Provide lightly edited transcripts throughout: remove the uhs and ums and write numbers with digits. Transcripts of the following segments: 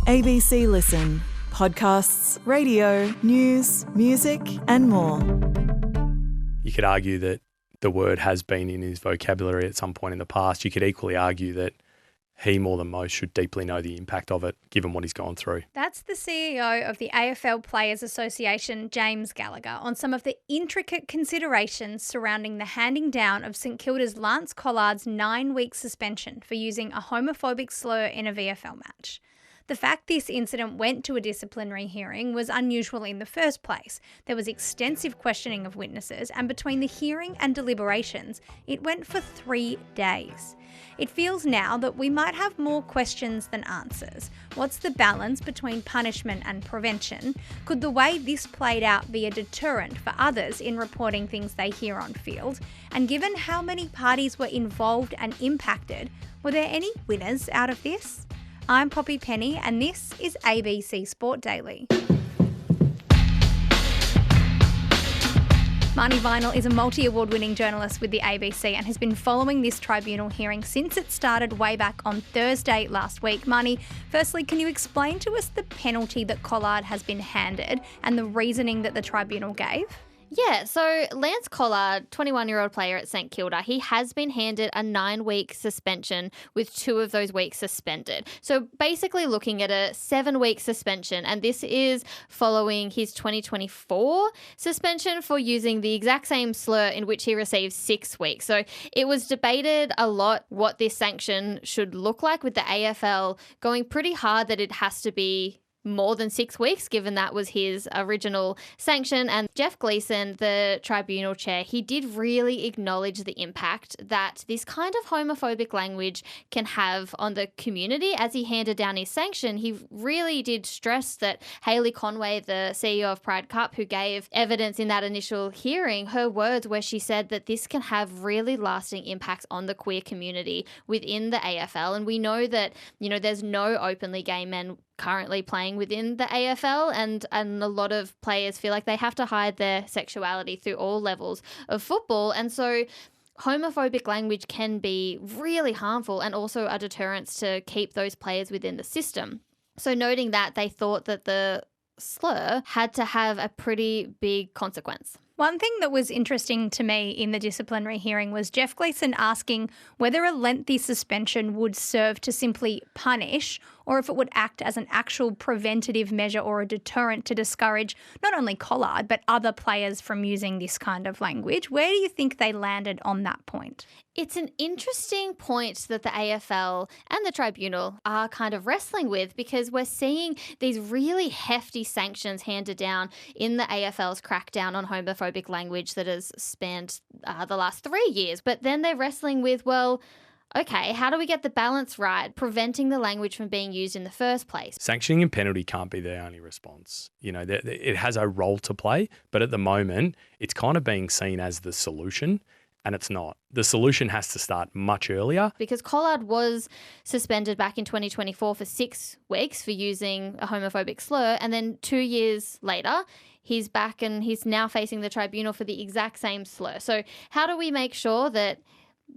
ABC Listen. Podcasts, radio, news, music and more. You could argue that the word has been in his vocabulary at some point in the past. You could equally argue that he, more than most, should deeply know the impact of it, given what he's gone through. That's the CEO of the AFL Players Association, James Gallagher, on some of the intricate considerations surrounding the handing down of St Kilda's Lance Collard's 9-week suspension for using a homophobic slur in a VFL match. The fact this incident went to a disciplinary hearing was unusual in the first place. There was extensive questioning of witnesses, and between the hearing and deliberations, it went for 3 days. It feels now that we might have more questions than answers. What's the balance between punishment and prevention? Could the way this played out be a deterrent for others in reporting things they hear on field? And given how many parties were involved and impacted, were there any winners out of this? I'm Poppy Penny and this is ABC Sport Daily. Marnie Vinall is a multi-award winning journalist with the ABC and has been following this tribunal hearing since it started way back on Thursday last week. Marnie, firstly, can you explain to us the penalty that Collard has been handed and the reasoning that the tribunal gave? Yeah, so Lance Collard, 21-year-old player at St Kilda, he has been handed a 9-week suspension with 2 of those weeks suspended. So basically looking at a 7-week suspension, and this is following his 2024 suspension for using the exact same slur in which he received 6 weeks. So it was debated a lot what this sanction should look like, with the AFL going pretty hard that it has to be more than 6 weeks, given that was his original sanction. And Jeff Gleeson, the tribunal chair, he did really acknowledge the impact that this kind of homophobic language can have on the community. As he handed down his sanction, he really did stress that Hayley Conway, the CEO of Pride Cup, who gave evidence in that initial hearing, her words where she said that this can have really lasting impacts on the queer community within the AFL. And we know that, there's no openly gay men currently playing within the AFL, and a lot of players feel like they have to hide their sexuality through all levels of football. And so homophobic language can be really harmful and also a deterrence to keep those players within the system. So noting that, they thought that the slur had to have a pretty big consequence. One thing that was interesting to me in the disciplinary hearing was Jeff Gleeson asking whether a lengthy suspension would serve to simply punish or if it would act as an actual preventative measure or a deterrent to discourage not only Collard but other players from using this kind of language. Where do you think they landed on that point? It's an interesting point that the AFL and the tribunal are kind of wrestling with, because we're seeing these really hefty sanctions handed down in the AFL's crackdown on homophobic language that has spanned the last 3 years. But then they're wrestling with, well, okay, how do we get the balance right, preventing the language from being used in the first place? Sanctioning and penalty can't be their only response. It has a role to play, but at the moment, it's kind of being seen as the solution, and it's not. The solution has to start much earlier. Because Collard was suspended back in 2024 for 6 weeks for using a homophobic slur, and then 2 years later, he's back and he's now facing the tribunal for the exact same slur. So how do we make sure that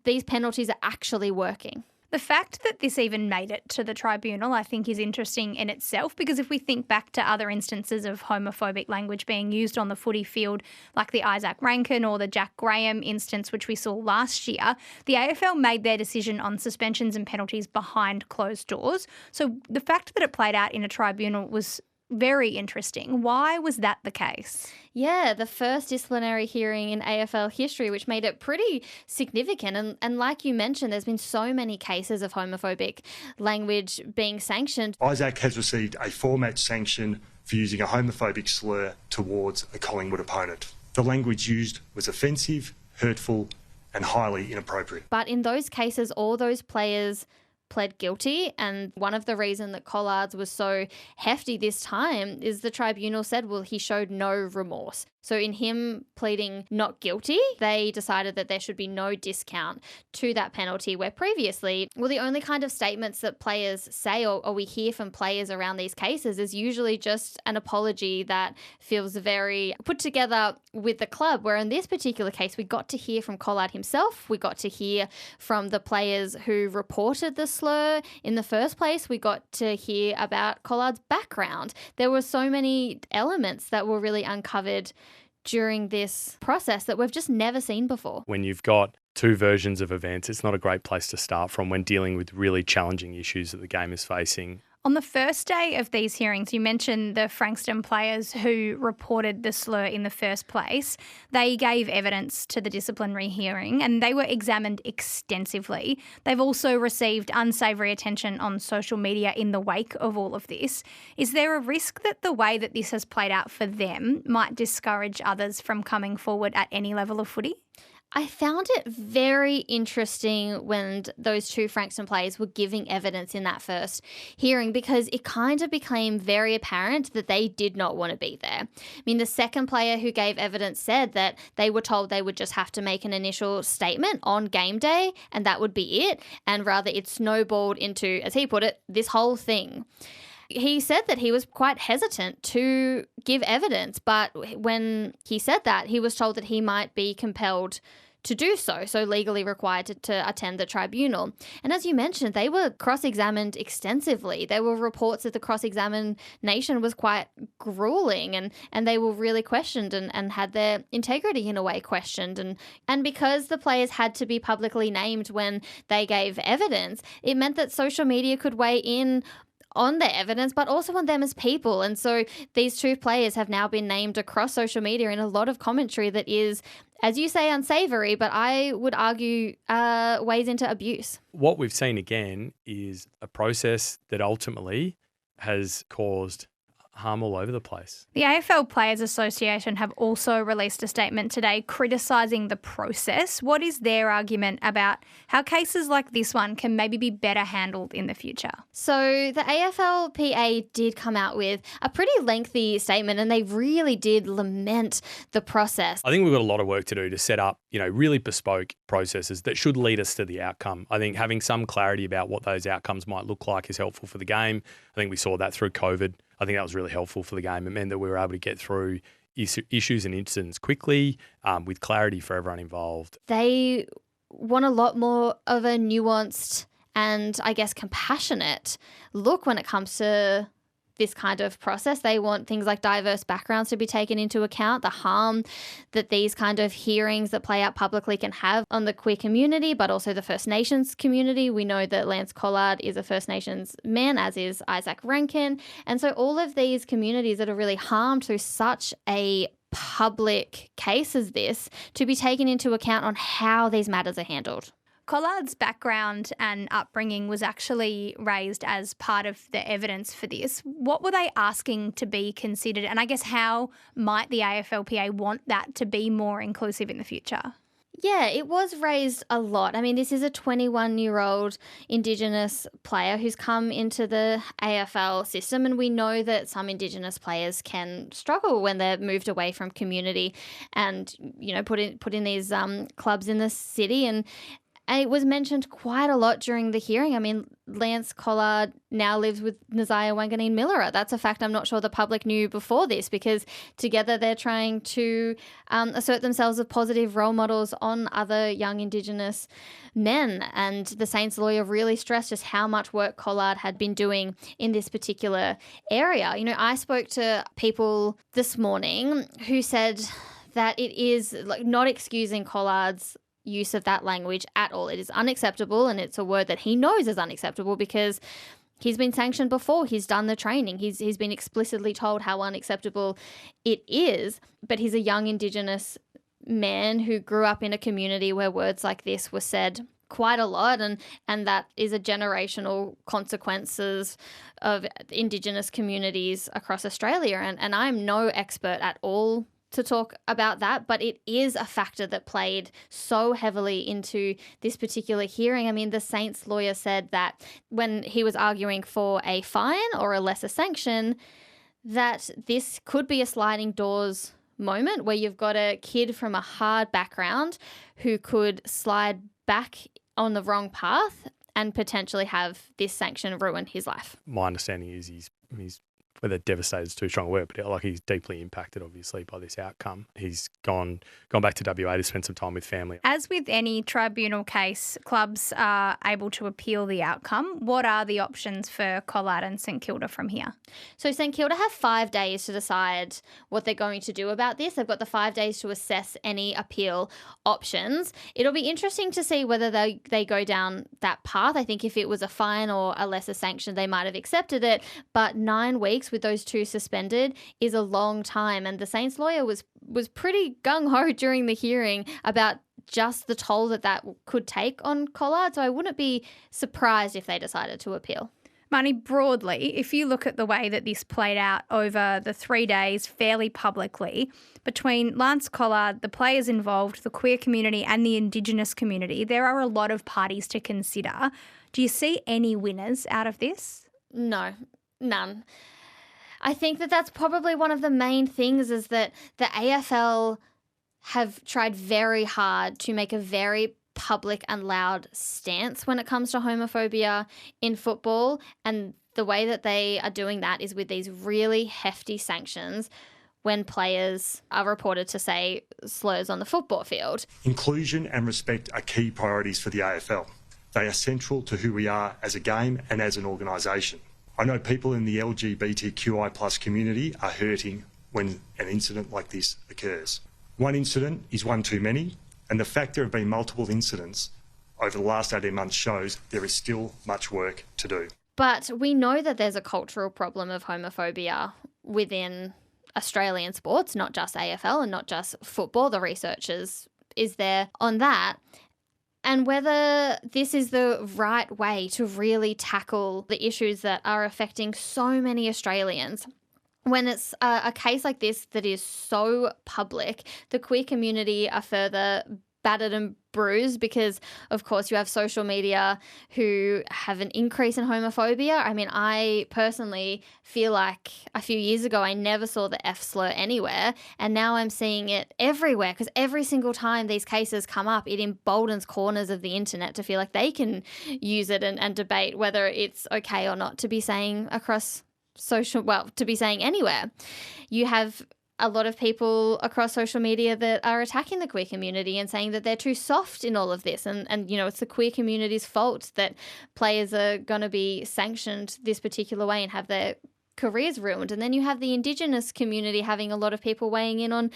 these penalties are actually working? The fact that this even made it to the tribunal, I think, is interesting in itself, because if we think back to other instances of homophobic language being used on the footy field, like the Isaac Rankin or the Jack Graham instance, which we saw last year, the AFL made their decision on suspensions and penalties behind closed doors. So the fact that it played out in a tribunal was very interesting. Why was that the case? Yeah, the first disciplinary hearing in AFL history, which made it pretty significant. And like you mentioned, there's been so many cases of homophobic language being sanctioned. Isaac has received a 4-match sanction for using a homophobic slur towards a Collingwood opponent. The language used was offensive, hurtful, and highly inappropriate. But in those cases, all those players pled guilty, and one of the reasons that Collard's was so hefty this time is the tribunal said, well, he showed no remorse. So in him pleading not guilty, they decided that there should be no discount to that penalty, where previously, well, the only kind of statements that players say or we hear from players around these cases is usually just an apology that feels very put together with the club, where in this particular case, we got to hear from Collard himself. We got to hear from the players who reported the slur in the first place. We got to hear about Collard's background. There were so many elements that were really uncovered during this process that we've just never seen before. When you've got two versions of events, it's not a great place to start from when dealing with really challenging issues that the game is facing. On the first day of these hearings, you mentioned the Frankston players who reported the slur in the first place. They gave evidence to the disciplinary hearing and they were examined extensively. They've also received unsavoury attention on social media in the wake of all of this. Is there a risk that the way that this has played out for them might discourage others from coming forward at any level of footy? I found it very interesting when those two Frankston players were giving evidence in that first hearing, because it kind of became very apparent that they did not want to be there. I mean, the second player who gave evidence said that they were told they would just have to make an initial statement on game day and that would be it. And rather it snowballed into, as he put it, this whole thing. He said that he was quite hesitant to give evidence, but when he said that, he was told that he might be compelled to do so legally required to attend the tribunal. And as you mentioned, they were cross-examined extensively. There were reports that the cross-examination was quite grueling and they were really questioned and had their integrity in a way questioned. And because the players had to be publicly named when they gave evidence, it meant that social media could weigh in on their evidence, but also on them as people. And so these two players have now been named across social media in a lot of commentary that is, as you say, unsavoury, but I would argue weighs into abuse. What we've seen again is a process that ultimately has caused harm all over the place. The AFL Players Association have also released a statement today criticising the process. What is their argument about how cases like this one can maybe be better handled in the future? So the AFLPA did come out with a pretty lengthy statement and they really did lament the process. I think we've got a lot of work to do to set up, really bespoke processes that should lead us to the outcome. I think having some clarity about what those outcomes might look like is helpful for the game. I think we saw that through COVID. I think that was really helpful for the game. It meant that we were able to get through issues and incidents quickly with clarity for everyone involved. They want a lot more of a nuanced and, I guess, compassionate look when it comes to this kind of process. They want things like diverse backgrounds to be taken into account, the harm that these kind of hearings that play out publicly can have on the queer community, but also the First Nations community. We know that Lance Collard is a First Nations man, as is Isaac Rankin. And so all of these communities that are really harmed through such a public case as this to be taken into account on how these matters are handled. Collard's background and upbringing was actually raised as part of the evidence for this. What were they asking to be considered? And I guess how might the AFLPA want that to be more inclusive in the future? Yeah, it was raised a lot. I mean, this is a 21-year-old Indigenous player who's come into the AFL system, and we know that some Indigenous players can struggle when they're moved away from community and, put in these clubs in the city. And it was mentioned quite a lot during the hearing. I mean, Lance Collard now lives with Nazaya Wanganeen Millera. That's a fact I'm not sure the public knew before this, because together they're trying to assert themselves as positive role models on other young Indigenous men. And the Saints lawyer really stressed just how much work Collard had been doing in this particular area. I spoke to people this morning who said that it is not excusing Collard's use of that language at all. It is unacceptable, and it's a word that he knows is unacceptable because he's been sanctioned before. He's done the training. He's been explicitly told how unacceptable it is, but he's a young Indigenous man who grew up in a community where words like this were said quite a lot, and that is a generational consequences of Indigenous communities across Australia. And I'm no expert at all to talk about that, but it is a factor that played so heavily into this particular hearing. I mean, the Saints lawyer said that when he was arguing for a fine or a lesser sanction, that this could be a sliding doors moment where you've got a kid from a hard background who could slide back on the wrong path and potentially have this sanction ruin his life. My understanding is he's whether devastated is too strong a word, but like he's deeply impacted, obviously, by this outcome. He's gone back to WA to spend some time with family. As with any tribunal case, clubs are able to appeal the outcome. What are the options for Collard and St Kilda from here? So St Kilda have 5 days to decide what they're going to do about this. They've got the 5 days to assess any appeal options. It'll be interesting to see whether they go down that path. I think if it was a fine or a lesser sanction, they might have accepted it. But 9 weeks with those two suspended is a long time. And the Saints lawyer was pretty gung-ho during the hearing about just the toll that could take on Collard. So I wouldn't be surprised if they decided to appeal. Marnie, broadly, if you look at the way that this played out over the 3 days fairly publicly, between Lance Collard, the players involved, the queer community and the Indigenous community, there are a lot of parties to consider. Do you see any winners out of this? No, none. I think that's probably one of the main things is that the AFL have tried very hard to make a very public and loud stance when it comes to homophobia in football. And the way that they are doing that is with these really hefty sanctions when players are reported to say slurs on the football field. Inclusion and respect are key priorities for the AFL. They are central to who we are as a game and as an organisation. I know people in the LGBTQI+ community are hurting when an incident like this occurs. One incident is one too many, and the fact there have been multiple incidents over the last 18 months shows there is still much work to do. But we know that there's a cultural problem of homophobia within Australian sports, not just AFL and not just football. The research is there on that. And whether this is the right way to really tackle the issues that are affecting so many Australians. When it's a case like this that is so public, the queer community are further battered and bruised because, of course, you have social media who have an increase in homophobia. I mean, I personally feel like a few years ago I never saw the F slur anywhere, and now I'm seeing it everywhere because every single time these cases come up, it emboldens corners of the internet to feel like they can use it and debate whether it's okay or not to be saying across to be saying anywhere. You have a lot of people across social media that are attacking the queer community and saying that they're too soft in all of this. And you know, it's the queer community's fault that players are going to be sanctioned this particular way and have their careers ruined. And then you have the Indigenous community having a lot of people weighing in on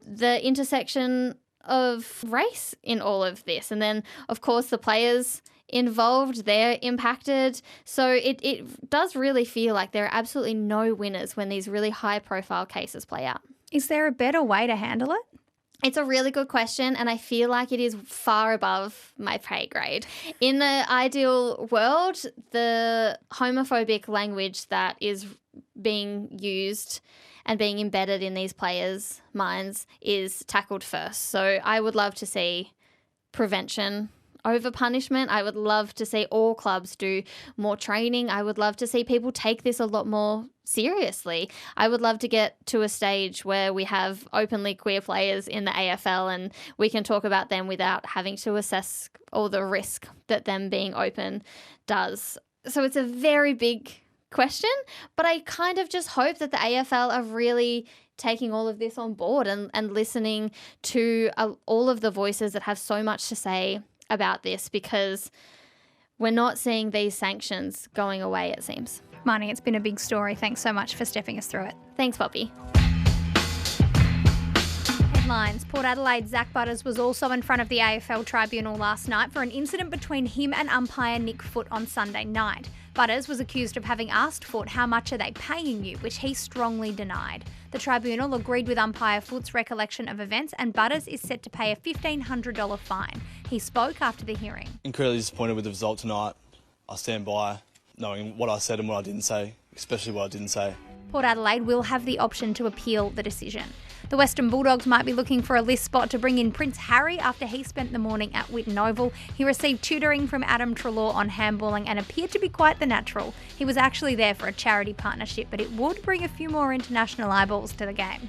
the intersection of race in all of this. And then, of course, the players involved, they're impacted. So it does really feel like there are absolutely no winners when these really high profile cases play out. Is there a better way to handle it? It's a really good question, and I feel like it is far above my pay grade. In the ideal world, the homophobic language that is being used and being embedded in these players' minds is tackled first. So I would love to see prevention over punishment. I would love to see all clubs do more training. I would love to see people take this a lot more seriously. I would love to get to a stage where we have openly queer players in the AFL and we can talk about them without having to assess all the risk that them being open does. So it's a very big question, but I kind of just hope that the AFL are really taking all of this on board and listening to all of the voices that have so much to say about this, because we're not seeing these sanctions going away, it seems. Marnie, it's been a big story. Thanks so much for stepping us through it. Thanks, Poppy. Headlines. Port Adelaide's Zach Butters was also in front of the AFL tribunal last night for an incident between him and umpire Nick Foote on Sunday night. Butters was accused of having asked Foote how much are they paying you, which he strongly denied. The tribunal agreed with umpire Foote's recollection of events, and Butters is set to pay a $1,500 fine. He spoke after the hearing. Incredibly disappointed with the result tonight. I stand by knowing what I said and what I didn't say, especially what I didn't say. Port Adelaide will have the option to appeal the decision. The Western Bulldogs might be looking for a list spot to bring in Prince Harry after he spent the morning at Whitten Oval. He received tutoring from Adam Treloar on handballing and appeared to be quite the natural. He was actually there for a charity partnership, but it would bring a few more international eyeballs to the game.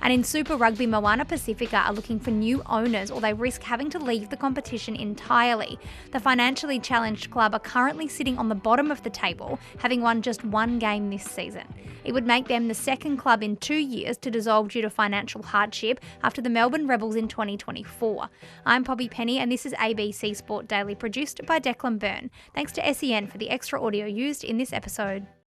And in Super Rugby, Moana Pacifica are looking for new owners, or they risk having to leave the competition entirely. The financially challenged club are currently sitting on the bottom of the table, having won just one game this season. It would make them the second club in 2 years to dissolve due to financial hardship after the Melbourne Rebels in 2024. I'm Poppy Penny, and this is ABC Sport Daily, produced by Declan Byrne. Thanks to SEN for the extra audio used in this episode.